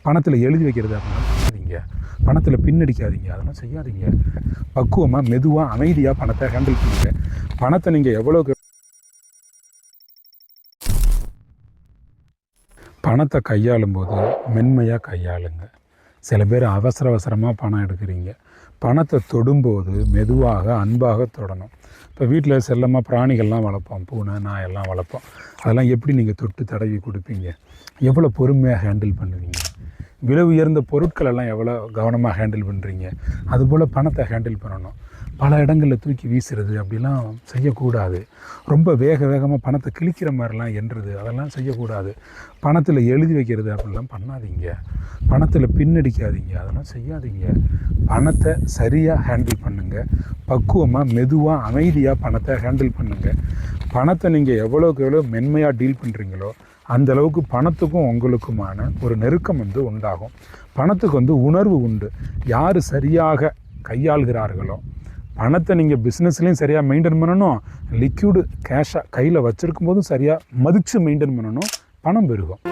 பணத்தில் எழுதி வைக்கிறது அப்படின்னா செய்யாதீங்க. பணத்தில் பின்னடிக்காதீங்க, அதெல்லாம் செய்யாதீங்க. பக்குவமாக மெதுவாக அமைதியாக பணத்தை ஹேண்டில் பண்ணுங்க. பணத்தை நீங்கள் எவ்வளோக்கு பணத்தை கையாளும் போது மென்மையாக கையாளுங்க. சில பேர் அவசரமாக பணம் எடுக்கிறீங்க. பணத்தை தொடும்போது மெதுவாக அன்பாக தொடணும். இப்போ வீட்டில் செல்லமாக பிராணிகள்லாம் வளர்ப்போம், பூனை நாயெல்லாம் வளர்ப்போம். அதெல்லாம் எப்படி நீங்கள் தொட்டு தடவி கொடுப்பீங்க? எவ்வளோ பொறுமையாக ஹேண்டில் பண்ணுவீங்க? விலை உயர்ந்த பொருட்கள் எல்லாம் எவ்வளோ கவனமாக ஹேண்டில் பண்ணுறீங்க? அதுபோல் பணத்தை ஹேண்டில் பண்ணணும். பல இடங்களில் தூக்கி வீசுறது அப்படிலாம் செய்யக்கூடாது. ரொம்ப வேகமாக பணத்தை கிழிக்கிற மாதிரிலாம் என்றது அதெல்லாம் செய்யக்கூடாது. பணத்தில் எழுதி வைக்கிறது அப்படிலாம் பண்ணாதீங்க. பணத்தில் பின்னடிக்காதீங்க, அதெல்லாம் செய்யாதீங்க. பணத்தை சரியாக ஹேண்டில் பண்ணுங்கள். பக்குவமாக மெதுவாக அமைதியாக பணத்தை ஹேண்டில் பண்ணுங்கள். பணத்தை நீங்கள் எவ்வளோக்கு எவ்வளோ மென்மையாக டீல் பண்ணுறீங்களோ அந்தளவுக்கு பணத்துக்கும் உங்களுக்குமான ஒரு நெருக்கம் உண்டாகும். பணத்துக்கு உணர்வு உண்டு. யார் சரியாக கையாளுகிறார்களோ, பணத்தை நீங்கள் பிஸ்னஸ்லேயும் சரியாக மெயின்டைன் பண்ணணும், லிக்யூடு கேஷாக கையில் வச்சுருக்கும் போதும் சரியாக மதித்து மெயின்டைன் பண்ணணும், பணம் பெருகும்.